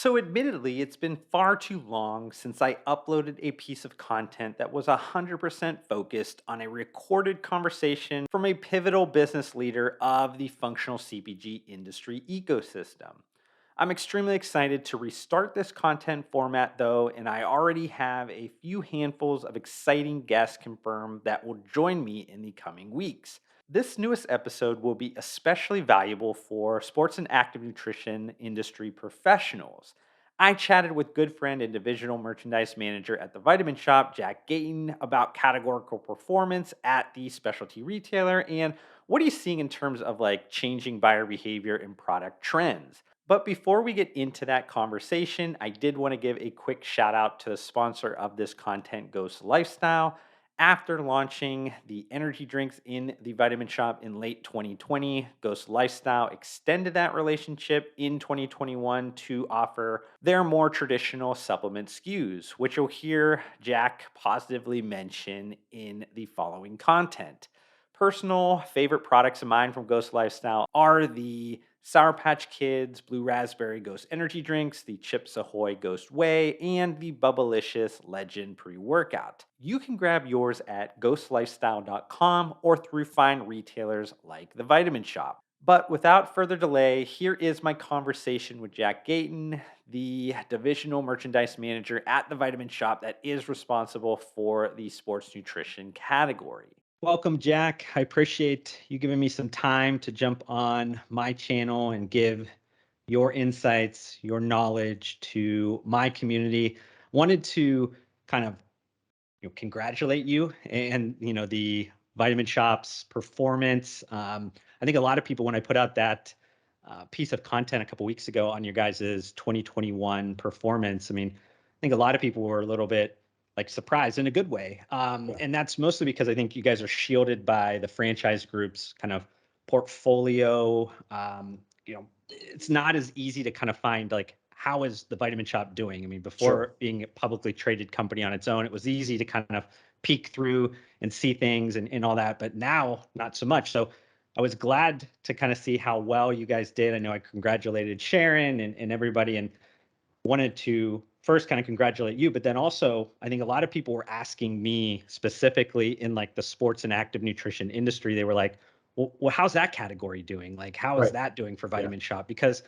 So, admittedly, it's been far too long since I uploaded a piece of content that was 100% focused on a recorded conversation from a pivotal business leader of the functional CPG industry ecosystem. I'm extremely excited to restart this content format, though, and I already have a few handfuls of exciting guests confirmed that will join me in the coming weeks. This newest episode will be especially valuable for sports and active nutrition industry professionals. I chatted with good friend and divisional merchandise manager at the Vitamin Shop, Jack Gayton, about categorical performance at the specialty retailer and what he's seeing in terms of like changing buyer behavior and product trends. But before we get into that conversation, I did want to give a quick shout out to the sponsor of this content, Ghost Lifestyle. After launching the energy drinks in the Vitamin Shop in late 2020, Ghost Lifestyle extended that relationship in 2021 to offer their more traditional supplement SKUs, which you'll hear Jack positively mention in the following content. Personal favorite products of mine from Ghost Lifestyle are the Sour Patch Kids Blue Raspberry Ghost Energy Drinks, the Chips Ahoy Ghost Whey, and the Bubblicious Legend Pre Workout. You can grab yours at ghostlifestyle.com or through fine retailers like the Vitamin Shop. But without further delay, here is my conversation with Jack Gayton, the divisional merchandise manager at the Vitamin Shop that is responsible for the sports nutrition category. Welcome, Jack. I appreciate you giving me some time to jump on my channel and give your insights, your knowledge to my community. Wanted to kind of congratulate you and the Vitamin Shop's performance. I think a lot of people, when I put out that piece of content a couple weeks ago on your guys' 2021 performance, I mean, I think a lot of people were a little bit like surprised in a good way. Yeah, And that's mostly because I think you guys are shielded by the franchise group's kind of portfolio. It's not as easy to kind of find like how is the Vitamin Shop doing. I mean, sure. before being a publicly traded company on its own, it was easy to kind of peek through and see things and all that. But now, not so much. So I was glad to kind of see how well you guys did. I know I congratulated Sharon and everybody, and wanted to first kind of congratulate you, but then also I think a lot of people were asking me specifically in like the sports and active nutrition industry. They were like, well, how's that category doing? Like, how is Right. that doing for Yeah. Vitamin Shop? Because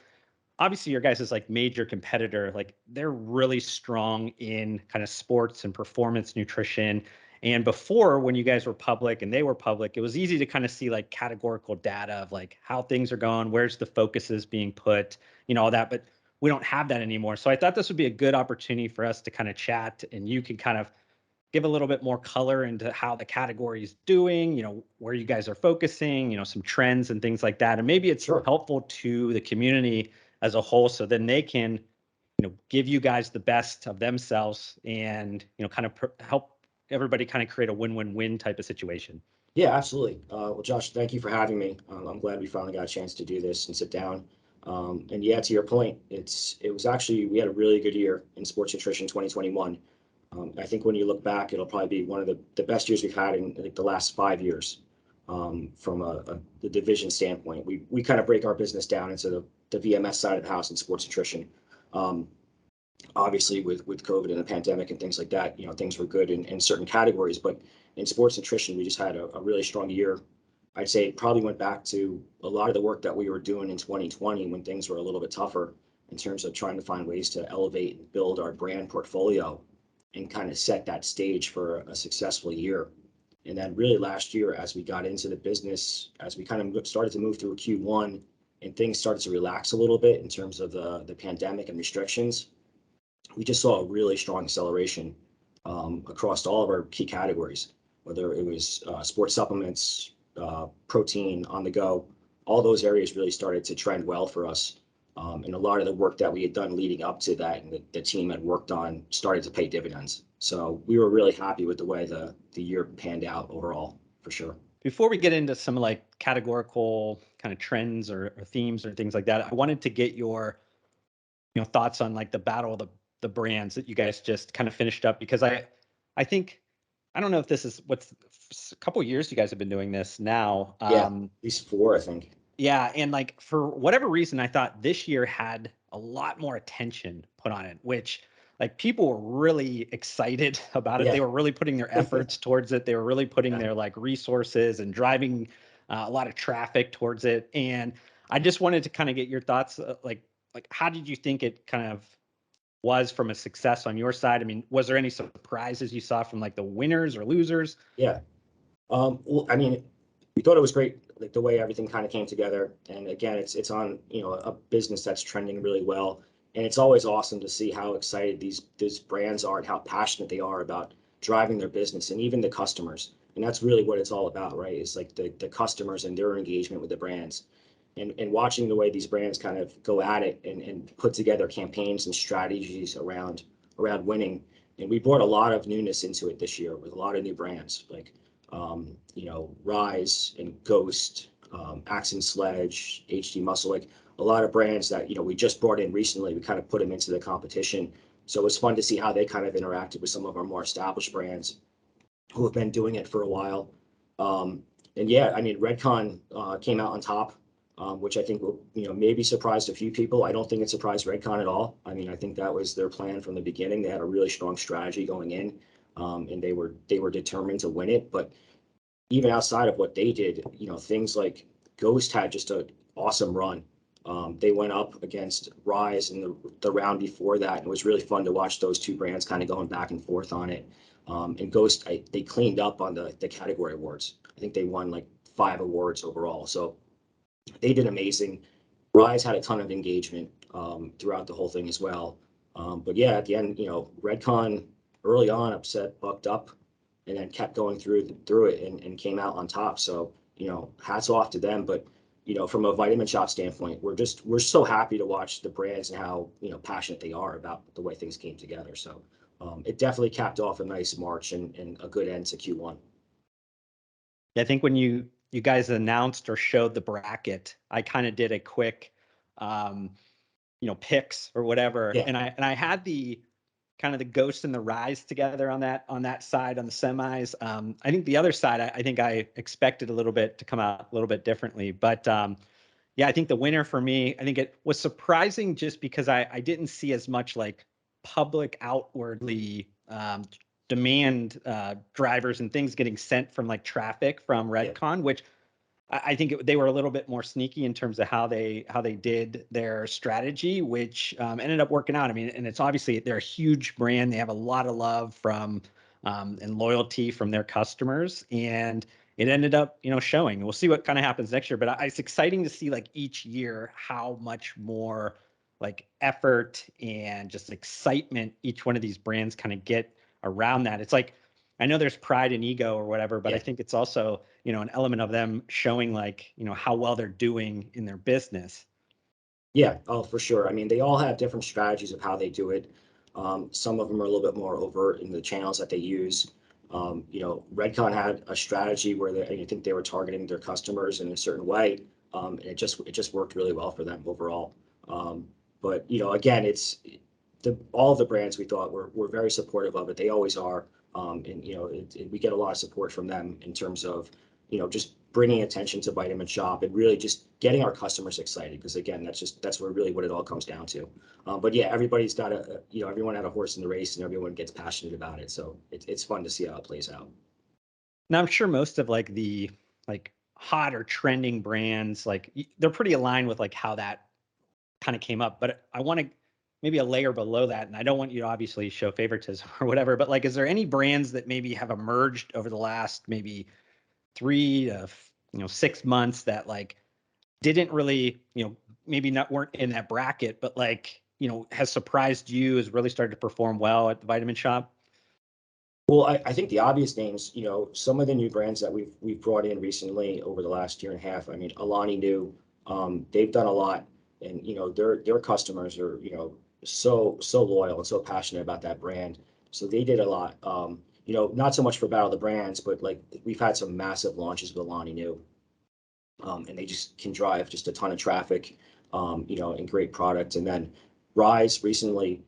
obviously your guys' like major competitor, like they're really strong in kind of sports and performance nutrition. And before, when you guys were public and they were public, it was easy to kind of see like categorical data of like how things are going, where's the focuses being put, all that. But we don't have that anymore. So I thought this would be a good opportunity for us to kind of chat and you can kind of give a little bit more color into how the category is doing, where you guys are focusing, some trends and things like that. And maybe it's Sure. helpful to the community as a whole so then they can, give you guys the best of themselves and, kind of help everybody kind of create a win-win-win type of situation. Yeah, absolutely. Well, Josh, thank you for having me. I'm glad we finally got a chance to do this and sit down. And yeah, to your point, it was actually we had a really good year in sports nutrition 2021. I think when you look back, it'll probably be one of the best years we've had in like the last 5 years. From the division standpoint, we kind of break our business down into the VMS side of the house and sports nutrition. Um, Obviously with COVID and the pandemic and things like that, things were good in certain categories, but in sports nutrition, we just had a really strong year. I'd say it probably went back to a lot of the work that we were doing in 2020 when things were a little bit tougher in terms of trying to find ways to elevate and build our brand portfolio and kind of set that stage for a successful year. And then really last year, as we got into the business, as we kind of started to move through Q1 and things started to relax a little bit in terms of the pandemic and restrictions, we just saw a really strong acceleration across all of our key categories, whether it was sports supplements, protein on the go. All those areas really started to trend well for us. And a lot of the work that we had done leading up to that and the team had worked on started to pay dividends. So we were really happy with the way the year panned out overall, for sure. Before we get into some like categorical kind of trends or themes or things like that, I wanted to get your thoughts on like the battle of the brands that you guys just kind of finished up because I think I don't know if this is what's a couple years you guys have been doing this now. Yeah, at least four, I think. Yeah, and like for whatever reason, I thought this year had a lot more attention put on it, which like people were really excited about it. They Yeah. were really putting their efforts towards it. They were really putting Yeah. their like resources and driving a lot of traffic towards it. And I just wanted to kind of get your thoughts, like how did you think it kind of was from a success on your side? I mean, was there any surprises you saw from like the winners or losers? Yeah. Well, I mean, we thought it was great, like the way everything kind of came together. And again, it's on, a business that's trending really well. And it's always awesome to see how excited these brands are and how passionate they are about driving their business and even the customers. And that's really what it's all about, right? It's like the customers and their engagement with the brands. And watching the way these brands kind of go at it and put together campaigns and strategies around winning. And we brought a lot of newness into it this year with a lot of new brands like Rise and Ghost, Axe and Sledge, HD Muscle, like a lot of brands that, we just brought in recently. We kind of put them into the competition. So it was fun to see how they kind of interacted with some of our more established brands who have been doing it for a while. And yeah, I mean, Redcon came out on top, which I think will, maybe surprised a few people. I don't think it surprised Redcon at all. I mean, I think that was their plan from the beginning. They had a really strong strategy going in, and they were determined to win it. But even outside of what they did, things like Ghost had just an awesome run. They went up against Rise in the round before that. It was really fun to watch those two brands kind of going back and forth on it. And Ghost, they cleaned up on the category awards. I think they won like 5 awards overall. So they did amazing. Rise had a ton of engagement throughout the whole thing as well. But yeah, at the end, Redcon early on upset Bucked Up and then kept going through it and came out on top. So, hats off to them. But, from a Vitamin Shop standpoint, we're so happy to watch the brands and how, passionate they are about the way things came together. So it definitely capped off a nice March and a good end to Q1. Yeah, I think when you guys announced or showed the bracket, I kind of did a quick um, picks or whatever. Yeah. And I had the kind of the Ghost and the Rise together on that side on the semis. I think the other side, I think I expected a little bit to come out a little bit differently. But yeah, I think the winner for me, I think it was surprising just because I didn't see as much like public outwardly demand drivers and things getting sent from like traffic from Yeah. Redcon, which I think they were a little bit more sneaky in terms of how they did their strategy, which ended up working out. I mean, and it's obviously they're a huge brand. They have a lot of love from and loyalty from their customers, and it ended up showing. We'll see what kind of happens next year, but it's exciting to see like each year how much more like effort and just excitement each one of these brands kind of get around that. It's like I know there's pride and ego or whatever, but I Yeah. think it's also an element of them showing like how well they're doing in their business. Yeah, oh, for sure. I mean, they all have different strategies of how they do it. Some of them are a little bit more overt in the channels that they use. Redcon had a strategy where I think they were targeting their customers in a certain way, and it just worked really well for them overall. But again, it's all of the brands we thought were very supportive of it. They always are, and we get a lot of support from them in terms of just bringing attention to Vitamin Shop and really just getting our customers excited. Because again, that's where really what it all comes down to. But yeah, everybody's got everyone had a horse in the race and everyone gets passionate about it. So it's fun to see how it plays out. Now I'm sure most of like the like hot or trending brands like they're pretty aligned with like how that kind of came up, but I want to maybe a layer below that, and I don't want you to obviously show favoritism or whatever, but like is there any brands that maybe have emerged over the last maybe 3 to 6 months that like didn't really, maybe not weren't in that bracket, but like, has surprised you, has really started to perform well at the Vitamin Shop? Well, I think the obvious names, some of the new brands that we've brought in recently over the last year and a half. I mean, Alani Nu, they've done a lot, and their customers are so loyal and so passionate about that brand. So they did a lot. Not so much for Battle of the Brands, but like we've had some massive launches with Alani Nu, and they just can drive just a ton of traffic, and great products. And then Rise recently,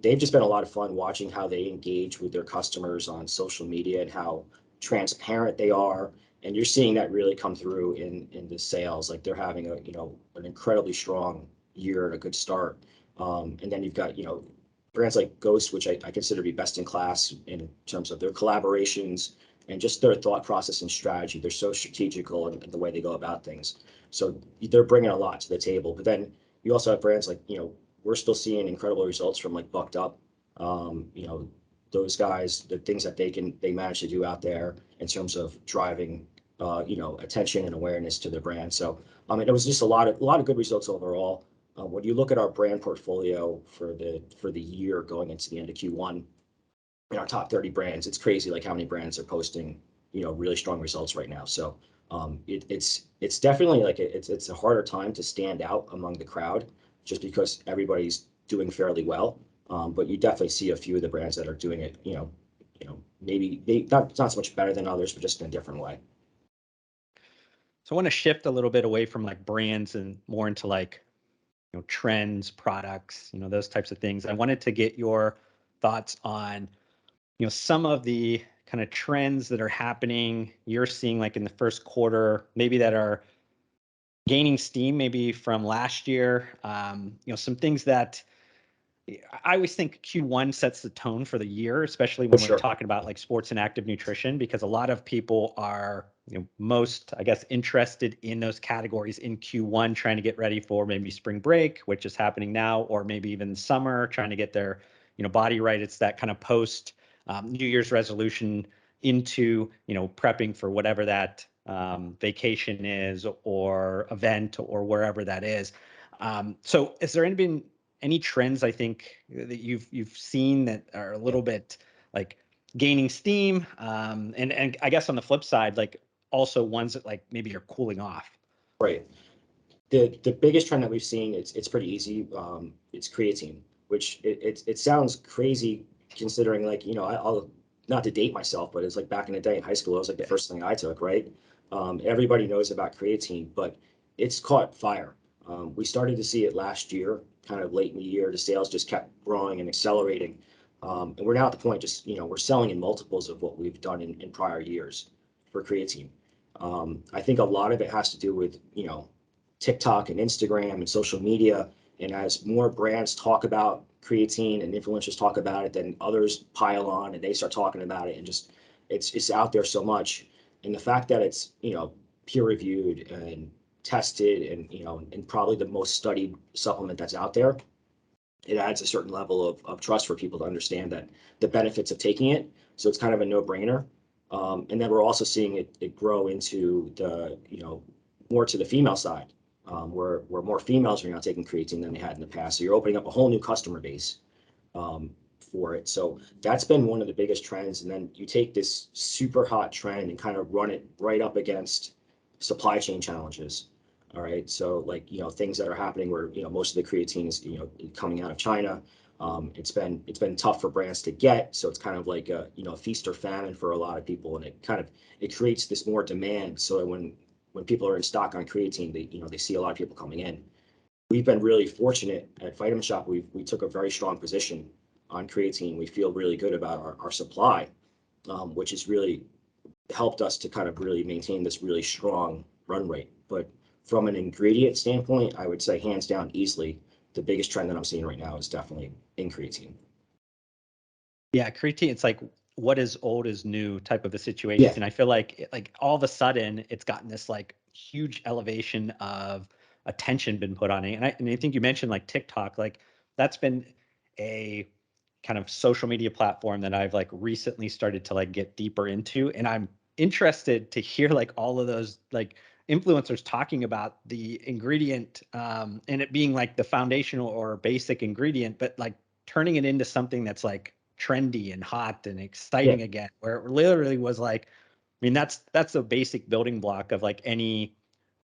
they've just been a lot of fun watching how they engage with their customers on social media and how transparent they are And you're seeing that really come through in the sales. Like they're having a, an incredibly strong year and a good start. And then you've got, brands like Ghost, which I consider to be best in class in terms of their collaborations and just their thought process and strategy. They're so strategical in the way they go about things. So they're bringing a lot to the table. But then you also have brands like, we're still seeing incredible results from like Bucked Up. Those guys, the things that they manage to do out there in terms of driving, attention and awareness to their brand. So, it was just a lot of good results overall. When you look at our brand portfolio for the year going into the end of Q1, in our top 30 brands, it's crazy like how many brands are posting, really strong results right now. So it's definitely like it's a harder time to stand out among the crowd just because everybody's doing fairly well. But you definitely see a few of the brands that are doing it, maybe they not so much better than others, but just in a different way. So I want to shift a little bit away from like brands and more into like, trends, products, those types of things. I wanted to get your thoughts on, some of the kind of trends that are happening you're seeing like in the first quarter, maybe that are gaining steam, maybe from last year. Some things that I always think Q1 sets the tone for the year, especially For when we're sure. talking about like sports and active nutrition, because a lot of people are, most, I guess, interested in those categories in Q1, trying to get ready for maybe spring break, which is happening now, or maybe even summer, trying to get their, body right. It's that kind of post New Year's resolution into, prepping for whatever that vacation is or event or wherever that is. So has there been any trends I think that you've seen that are a Yeah. little bit like gaining steam, and I guess on the flip side, like also ones that like maybe are cooling off? Right. The biggest trend that we've seen, it's pretty easy. It's creatine, which it sounds crazy considering like, I'll not to date myself, but it's like back in the day in high school, it was like the Yeah. first thing I took, right? Everybody knows about creatine, but it's caught fire. We started to see it last year, kind of late in the year. The sales just kept growing and accelerating. And we're now at the point just, we're selling in multiples of what we've done in prior years for creatine. I think a lot of it has to do with, TikTok and Instagram and social media. And as more brands talk about creatine and influencers talk about it, then others pile on and they start talking about it, and just it's out there so much. And the fact that it's, peer reviewed and tested and, and probably the most studied supplement that's out there, it adds a certain level of trust for people to understand that the benefits of taking it. So it's kind of a no-brainer. And then we're also seeing it grow into the, more to the female side, where more females are now taking creatine than they had in the past. So you're opening up a whole new customer base for it. So that's been one of the biggest trends. And then you take this super hot trend and kind of run it right up against supply chain challenges. All right. So like, things that are happening where, most of the creatine is, coming out of China. It's been tough for brands to get. So it's kind of like a, feast or famine for a lot of people. And it creates this more demand. So when people are in stock on creatine, they see a lot of people coming in. We've been really fortunate at Vitamin Shop. We took a very strong position on creatine. We feel really good about our supply, which has really helped us to kind of really maintain this really strong run rate. But from an ingredient standpoint, I would say hands down, easily, the biggest trend that I'm seeing right now is definitely in creatine. Yeah, creatine, it's like what is old is new type of a Yeah, situation. I feel like like all of a sudden it's gotten this like huge elevation of attention been put on it. And I think you mentioned like TikTok, like that's been a kind of social media platform that I've like recently started to like get deeper into. And I'm interested to hear like all of those like influencers talking about the ingredient, and it being like the foundational or basic ingredient, but like turning it into something that's like trendy and hot and yeah, exciting again, where it literally was like, I mean, that's a basic building block of like any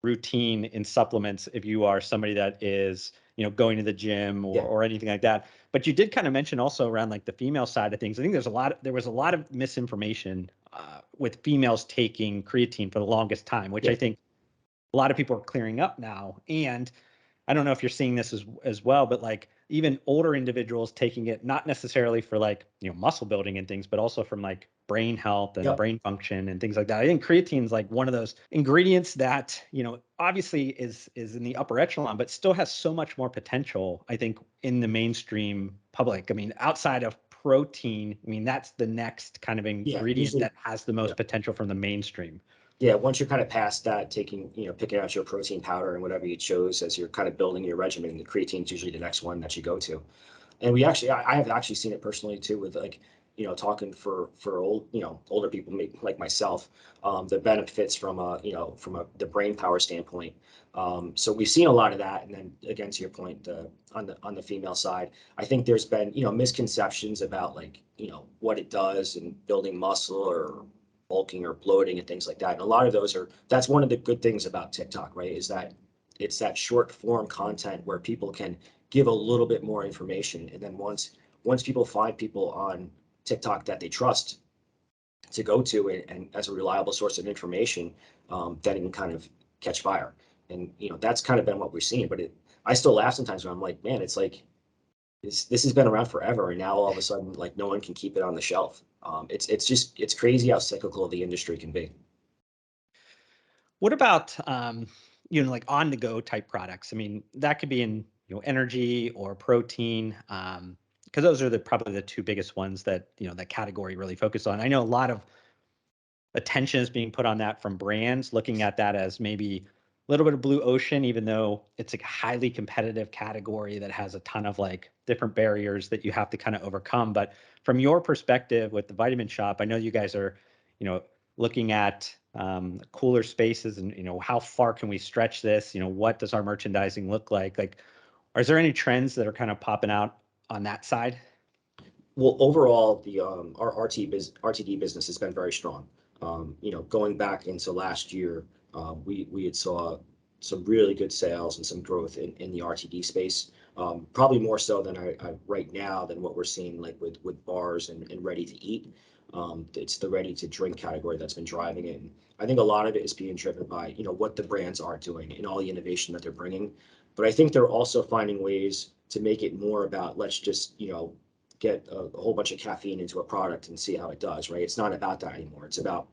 routine in supplements if you are somebody that is, going to the gym or yeah, or anything like that. But you did kind of mention also around like the female side of things. I think there was a lot of misinformation with females taking creatine for the longest time, which yeah. I think a lot of people are clearing up now. And I don't know if you're seeing this as well, but like even older individuals taking it not necessarily for like, muscle building and things, but also from like brain health and Yep. brain function and things like that. I think creatine is like one of those ingredients that, obviously is in the upper echelon, but still has so much more potential, I think, in the mainstream public. I mean, outside of protein, I mean, that's the next kind of Yeah. ingredient Usually. that has the Yeah. most potential from the mainstream. Yeah, once you're kind of past that, picking out your protein powder and whatever you chose as you're kind of building your regimen, the creatine is usually the next one that you go to. And I have actually seen it personally too with like, talking for older people like myself, the benefits from the brain power standpoint. So we've seen a lot of that. And then again, to your point, on the female side, I think there's been, misconceptions about like, what it does in building muscle or bulking or bloating and things like that. And a lot of that's one of the good things about TikTok, right? Is that it's that short form content where people can give a little bit more information. And then once people find people on TikTok that they trust to go to and as a reliable source of information, then it can kind of catch fire. And that's kind of been what we've seen. But I still laugh sometimes when I'm like, man, it's like this has been around forever, and now all of a sudden, like no one can keep it on the shelf. It's crazy how cyclical the industry can be. What about like on the go type products? I mean, that could be in energy or protein, because those are probably the two biggest ones that that category really focus on. I know a lot of attention is being put on that from brands, looking at that as maybe a little bit of blue ocean, even though it's like a highly competitive category that has a ton of like different barriers that you have to kind of overcome. But from your perspective with the Vitamin Shop, I know you guys are, looking at cooler spaces and how far can we stretch this? What does our merchandising look like? Like, is there any trends that are kind of popping out on that side? Well, overall, our RTD business has been very strong. Going back into last year, we had saw some really good sales and some growth in the RTD space. Probably more so than I right now than what we're seeing like with bars and ready to eat. It's the ready to drink category that's been driving it. And I think a lot of it is being driven by what the brands are doing and all the innovation that they're bringing. But I think they're also finding ways to make it more about let's just get a whole bunch of caffeine into a product and see how it does, right? It's not about that anymore. It's about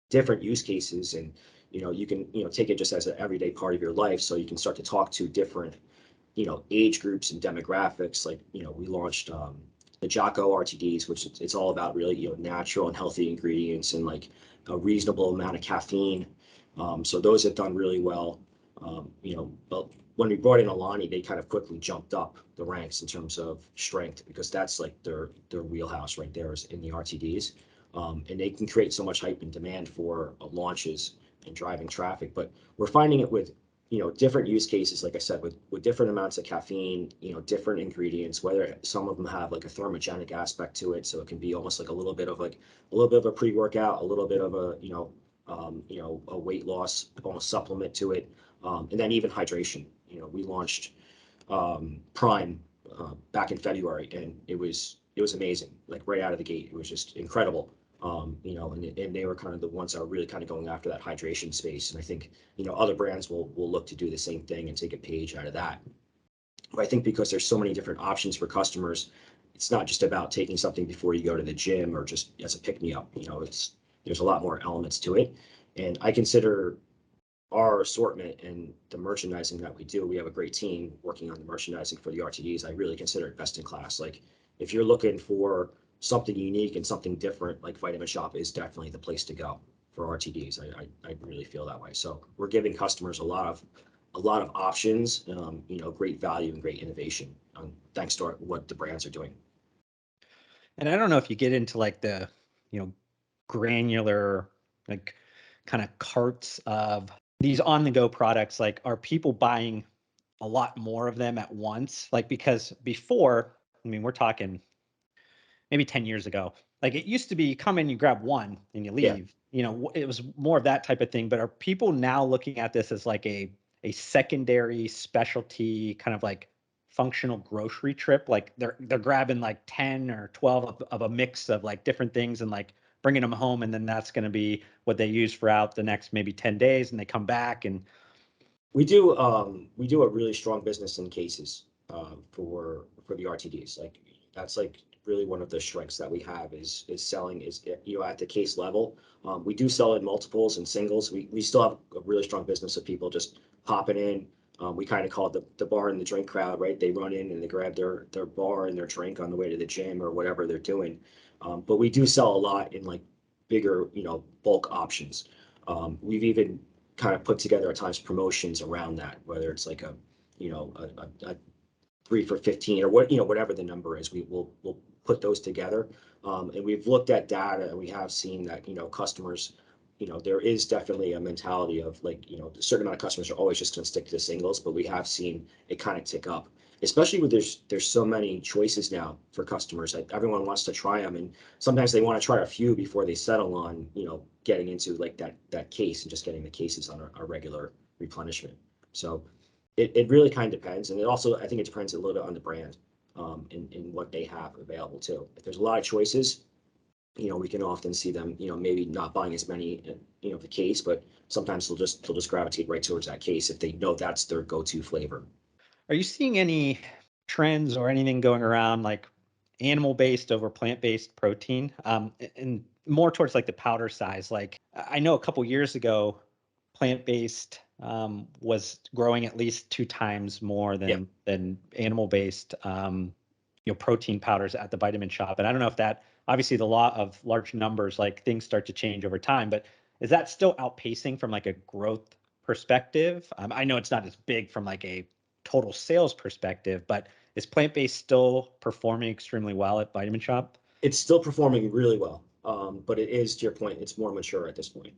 different use cases, and you can take it just as an everyday part of your life, so you can start to talk to different age groups and demographics. Like we launched the Jocko RTDs, which it's all about really natural and healthy ingredients and like a reasonable amount of caffeine. So those have done really well. But when we brought in Alani, they kind of quickly jumped up the ranks in terms of strength because that's like their wheelhouse right there is in the RTDs. And they can create so much hype and demand for launches and driving traffic. But we're finding it with different use cases, like I said, with different amounts of caffeine, different ingredients, whether some of them have like a thermogenic aspect to it. So it can be almost like a little bit of a pre-workout, a little bit of a, a weight loss, almost supplement to it. And then even hydration, we launched Prime back in February, and it was amazing. Like right out of the gate, it was just incredible. And they were kind of the ones that are really kind of going after that hydration space. And I think other brands will look to do the same thing and take a page out of that. But I think because there's so many different options for customers, it's not just about taking something before you go to the gym or just as a pick me up. There's a lot more elements to it, and I consider our assortment and the merchandising that we do, we have a great team working on the merchandising for the RTDs. I really consider it best in class. Like if you're looking for something unique and something different, like Vitamin Shop is definitely the place to go for RTDs. I really feel that way. So we're giving customers a lot of options, great value and great innovation, thanks to what the brands are doing. And I don't know if you get into like the, granular, like kind of carts of these on the go products. Like, are people buying a lot more of them at once? Like, because before, I mean, we're talking maybe 10 years ago, like it used to be you come in, you grab one and you Yeah. leave, it was more of that type of thing. But are people now looking at this as like a secondary specialty kind of like functional grocery trip? Like they're grabbing like 10 or 12 of a mix of like different things and like bringing them home. And then that's going to be what they use throughout the next maybe 10 days. And they come back and We do a really strong business in cases. for the RTDs. Like that's like really one of the strengths that we have is selling is at the case level. We do sell in multiples and singles. We still have a really strong business of people just popping in. We kind of call it the bar and the drink crowd, right? They run in and they grab their bar and their drink on the way to the gym or whatever they're doing. But we do sell a lot in like bigger, bulk options. We've even kind of put together at times promotions around that, whether it's like a 3 for 15 or whatever the number is, we'll put those together. And we've looked at data and we have seen that, customers, there is definitely a mentality of like, a certain amount of customers are always just going to stick to the singles, but we have seen it kind of tick up, especially with there's so many choices now for customers. Like everyone wants to try them, and sometimes they want to try a few before they settle on, getting into like that case and just getting the cases on a regular replenishment. So it really kind of depends. And it also, I think it depends a little bit on the brand, and what they have available too. If there's a lot of choices, we can often see them, maybe not buying as many, the case, but sometimes they'll just gravitate right towards that case if they know that's their go-to flavor. Are you seeing any trends or anything going around like animal-based over plant-based protein? And more towards like the powder size. Like I know a couple years ago, plant-based was growing at least 2 times more Yeah. than animal-based protein powders at the Vitamin Shop. And I don't know if that obviously the law of large numbers, like things start to change over time, but is that still outpacing from like a growth perspective? I know it's not as big from like a total sales perspective, but is plant-based still performing extremely well at Vitamin Shop? It's still performing really well. But it is, to your point, it's more mature at this point.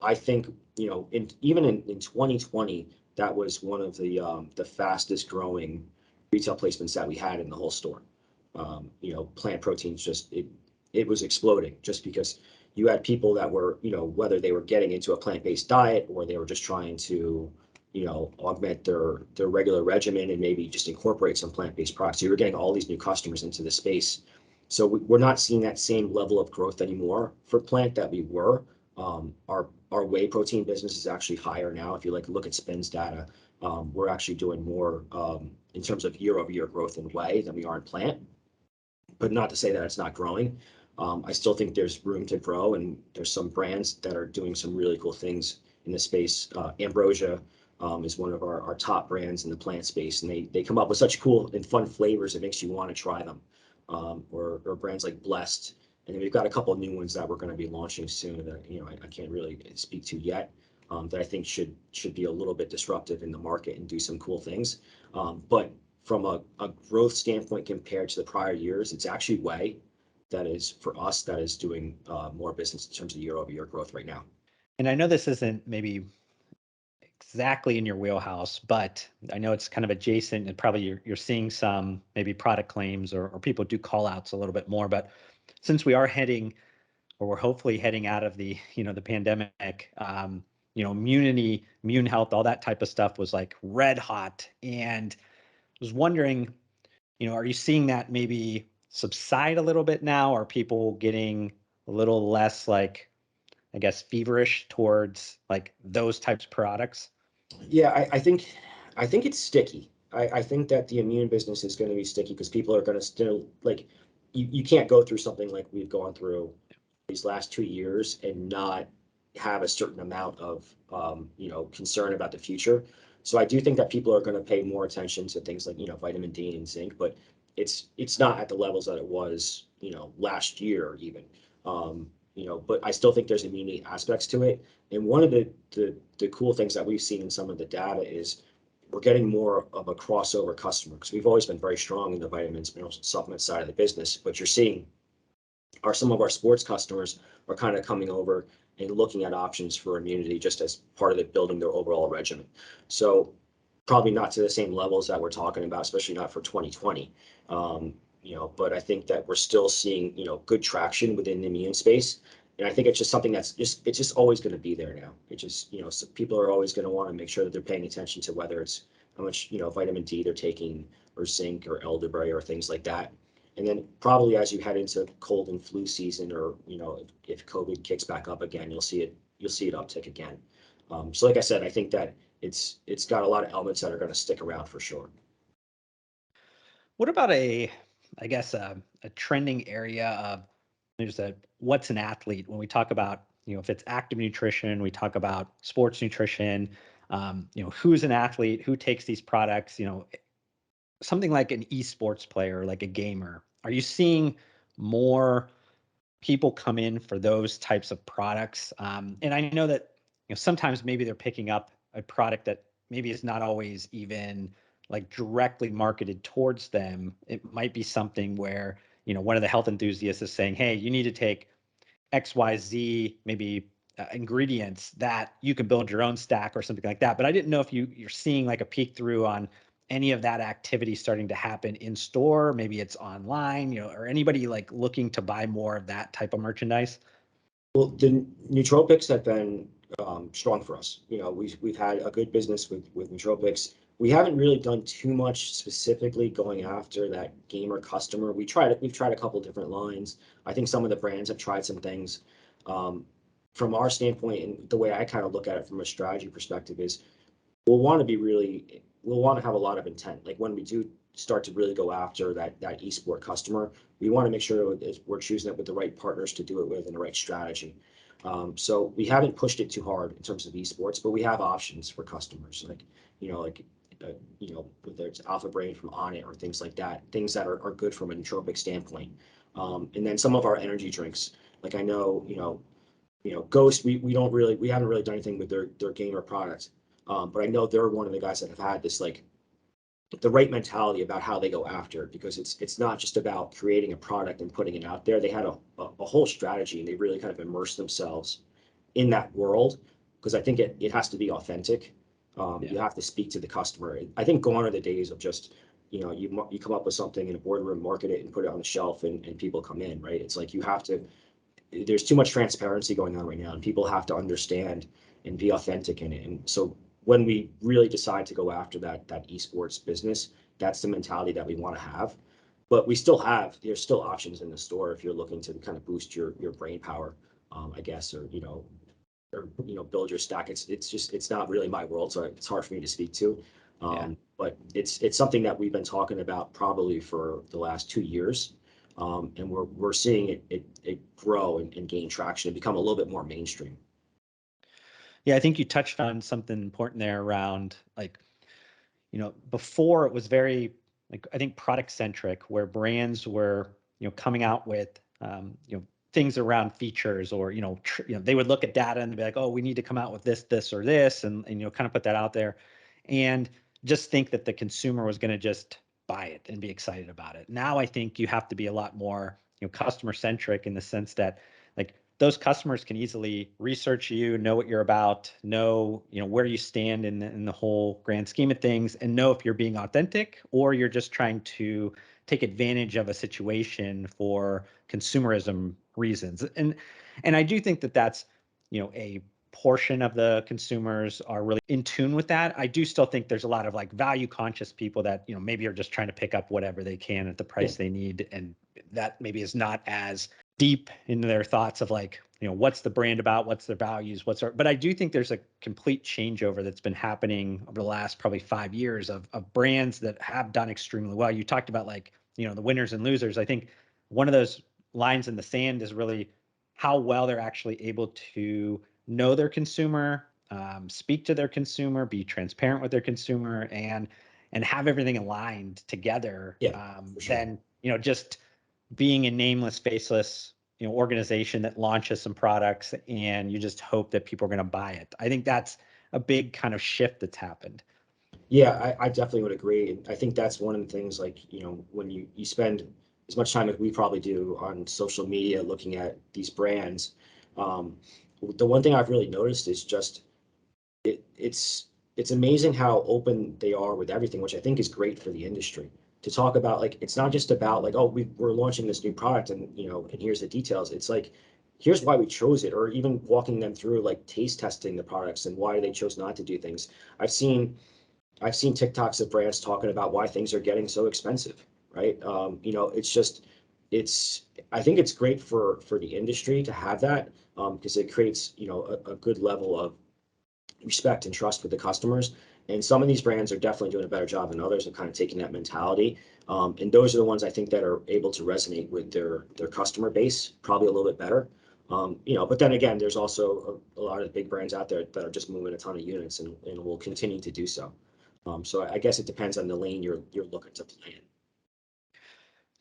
I think, even in 2020, that was one of the fastest growing retail placements that we had in the whole store. Plant proteins it was exploding just because you had people that were, whether they were getting into a plant-based diet or they were just trying to, augment their regular regimen and maybe just incorporate some plant-based products. You were getting all these new customers into the space. So we're not seeing that same level of growth anymore for plant that we were. Our whey protein business is actually higher now. If you look at SPINS data, we're actually doing more in terms of year-over-year growth in whey than we are in plant. But not to say that it's not growing. I still think there's room to grow, and there's some brands that are doing some really cool things in the space. Ambrosia is one of our top brands in the plant space, and they come up with such cool and fun flavors. It makes you want to try them. Or brands like Blessed. And then we've got a couple of new ones that we're going to be launching soon that I can't really speak to yet. That I think should be a little bit disruptive in the market and do some cool things. But from a growth standpoint compared to the prior years, it's actually whey that is for us that is doing more business in terms of year-over-year growth right now. And I know this isn't maybe exactly in your wheelhouse, but I know it's kind of adjacent and probably you're seeing some maybe product claims or people do call outs a little bit more. But since we are heading or we're hopefully heading out of the, the pandemic, immunity, immune health, all that type of stuff was like red hot. And I was wondering, are you seeing that maybe subside a little bit now? Are people getting a little less like, I guess, feverish towards like those types of products? Yeah, I think it's sticky. I think that the immune business is going to be sticky because people are going to still like you can't go through something like we've gone through these last 2 years and not have a certain amount of concern about the future. So I do think that people are going to pay more attention to things like vitamin D and zinc, but it's not at the levels that it was last year even. But I still think there's immunity aspects to it. And one of the cool things that we've seen in some of the data is we're getting more of a crossover customer because we've always been very strong in the vitamins, minerals, and supplement side of the business. But you're seeing some of our sports customers are kind of coming over and looking at options for immunity just as part of building their overall regimen. So probably not to the same levels that we're talking about, especially not for 2020. But I think that we're still seeing, good traction within the immune space. And I think it's just something it's just always going to be there now. It just, so people are always going to want to make sure that they're paying attention to whether it's how much, vitamin D they're taking or zinc or elderberry or things like that. And then probably as you head into cold and flu season or, if COVID kicks back up again, you'll see it uptick again. So like I said, I think that it's got a lot of elements that are going to stick around for sure. What about I guess, a trending area of there's a what's an athlete when we talk about, if it's active nutrition, we talk about sports nutrition, who's an athlete, who takes these products, something like an esports player, like a gamer. Are you seeing more people come in for those types of products? And I know that sometimes maybe they're picking up a product that maybe is not always even like directly marketed towards them. It might be something where one of the health enthusiasts is saying, "Hey, you need to take XYZ, maybe ingredients that you can build your own stack or something like that." But I didn't know if you're seeing like a peek through on any of that activity starting to happen in store. Maybe it's online, or anybody like looking to buy more of that type of merchandise. Well, the nootropics have been strong for us. We've had a good business with nootropics. We haven't really done too much specifically going after that gamer customer. We've tried a couple different lines. I think some of the brands have tried some things. Um, from our standpoint, and the way I kind of look at it from a strategy perspective is we'll want to have a lot of intent. Like when we do start to really go after that esport customer, we want to make sure that we're choosing it with the right partners to do it with and the right strategy. So we haven't pushed it too hard in terms of esports, but we have options for customers, like whether it's Alpha Brain from On It or things like that, things that are good from a nootropic standpoint. And then some of our energy drinks, like I know, Ghost, we haven't really done anything with their gamer product. But I know they're one of the guys that have had this like the right mentality about how they go after it, because it's not just about creating a product and putting it out there. They had a whole strategy, and they really kind of immersed themselves in that world, because I think it has to be authentic. Yeah. You have to speak to the customer. I think gone are the days of just you come up with something in a boardroom, market it, and put it on the shelf, and people come in, right? It's like you have to. There's too much transparency going on right now, and people have to understand and be authentic in it. And so when we really decide to go after that esports business, that's the mentality that we want to have. But there's still options in the store if you're looking to kind of boost your brain power, I guess, or build your stack. It's not really my world, so it's hard for me to speak to. Yeah. But it's something that we've been talking about probably for the last 2 years. And we're seeing it grow and gain traction and become a little bit more mainstream. Yeah, I think you touched on something important there around like, before it was very like I think product centric, where brands were, coming out with things around features, or they would look at data and be like, "Oh, we need to come out with this or this," and kind of put that out there, and just think that the consumer was going to just buy it and be excited about it. Now I think you have to be a lot more customer centric, in the sense that like those customers can easily research you, know what you're about, know where you stand in the whole grand scheme of things, and know if you're being authentic or you're just trying to take advantage of a situation for consumerism reasons. And I do think that that's a portion of the consumers are really in tune with that. I do still think there's a lot of like value conscious people that maybe are just trying to pick up whatever they can at the Yeah. price they need, and that maybe is not as deep into their thoughts of like, what's the brand about, what's their values, but I do think there's a complete changeover that's been happening over the last probably 5 years of brands that have done extremely well. You talked about like, the winners and losers. I think one of those lines in the sand is really how well they're actually able to know their consumer, speak to their consumer, be transparent with their consumer, and have everything aligned together. Yeah, for sure. Than just being a nameless, faceless, organization that launches some products and you just hope that people are going to buy it. I think that's a big kind of shift that's happened. Yeah, I definitely would agree. And I think that's one of the things, like, when you spend as much time as we probably do on social media looking at these brands, um, the one thing I've really noticed is just it's amazing how open they are with everything, which I think is great for the industry. To talk about, like, it's not just about like, oh, we're launching this new product, and here's the details. It's like, here's why we chose it, or even walking them through like taste testing the products and why they chose not to do things. I've seen I've seen TikToks of brands talking about why things are getting so expensive, right? It's just it's I think it's great for the industry to have that, because it creates a good level of respect and trust with the customers. And some of these brands are definitely doing a better job than others of kind of taking that mentality. And those are the ones I think that are able to resonate with their customer base probably a little bit better. But then again, there's also a lot of big brands out there that are just moving a ton of units and will continue to do so. So I guess it depends on the lane you're looking to play in.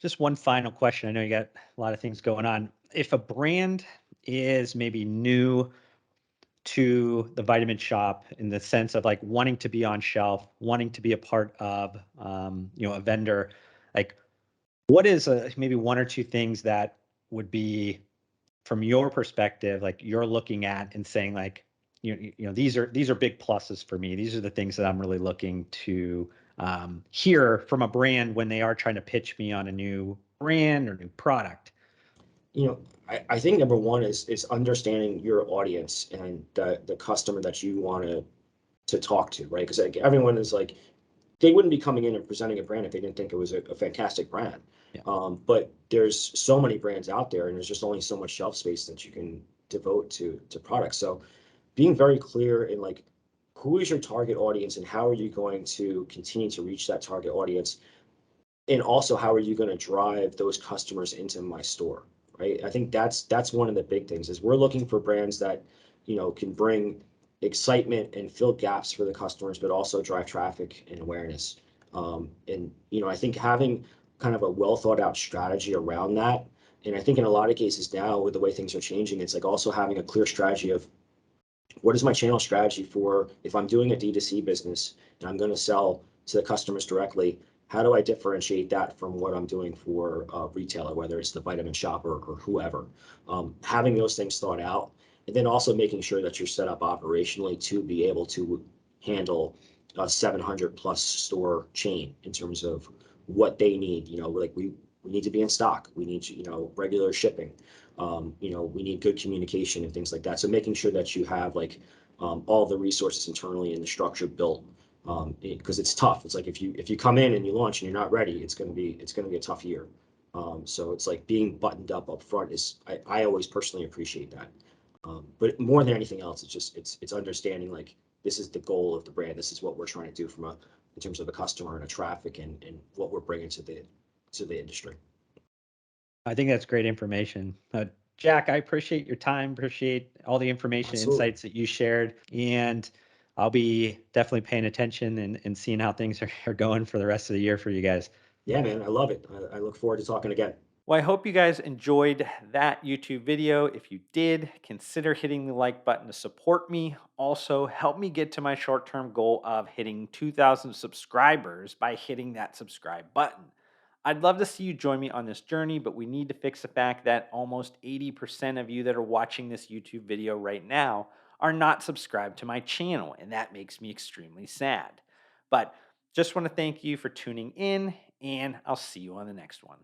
Just one final question. I know you got a lot of things going on. If a brand is maybe new to the vitamin shop in the sense of like wanting to be on shelf, wanting to be a part of, a vendor, like what is maybe one or two things that would be from your perspective, like you're looking at and saying like, these are big pluses for me. These are the things that I'm really looking to hear from a brand when they are trying to pitch me on a new brand or new product. I think number one is understanding your audience and the customer that you want to talk to, right? Because like everyone is like they wouldn't be coming in and presenting a brand if they didn't think it was a fantastic brand. Yeah. But there's so many brands out there, and there's just only so much shelf space that you can devote to products. So being very clear in like who is your target audience and how are you going to continue to reach that target audience, and also how are you going to drive those customers into my store, right? I think that's one of the big things is we're looking for brands that can bring excitement and fill gaps for the customers but also drive traffic and awareness. And I think having kind of a well thought out strategy around that, and I think in a lot of cases now with the way things are changing, it's like also having a clear strategy of what is my channel strategy for if I'm doing a D2C business and I'm going to sell to the customers directly? How do I differentiate that from what I'm doing for a retailer, whether it's the vitamin shopper or whoever? Having those things thought out, and then also making sure that you're set up operationally to be able to handle a 700 plus store chain in terms of what they need. Like we need to be in stock. We need regular shipping. We need good communication and things like that. So making sure that you have like all the resources internally and the structure built, because it's tough. It's like if you come in and you launch and you're not ready, it's gonna be a tough year. So it's like being buttoned up front is I always personally appreciate that. But more than anything else, it's understanding like this is the goal of the brand. This is what we're trying to do in terms of the customer and a traffic and what we're bringing to the industry. I think that's great information. Jack, I appreciate your time, appreciate all the information, Absolutely. insights that you shared, and I'll be definitely paying attention and seeing how things are going for the rest of the year for you guys. Yeah, man, I love it. I look forward to talking again. Well, I hope you guys enjoyed that YouTube video. If you did, consider hitting the like button to support me. Also, help me get to my short term goal of hitting 2,000 subscribers by hitting that subscribe button. I'd love to see you join me on this journey, but we need to fix the fact that almost 80% of you that are watching this YouTube video right now are not subscribed to my channel, and that makes me extremely sad. But just want to thank you for tuning in, and I'll see you on the next one.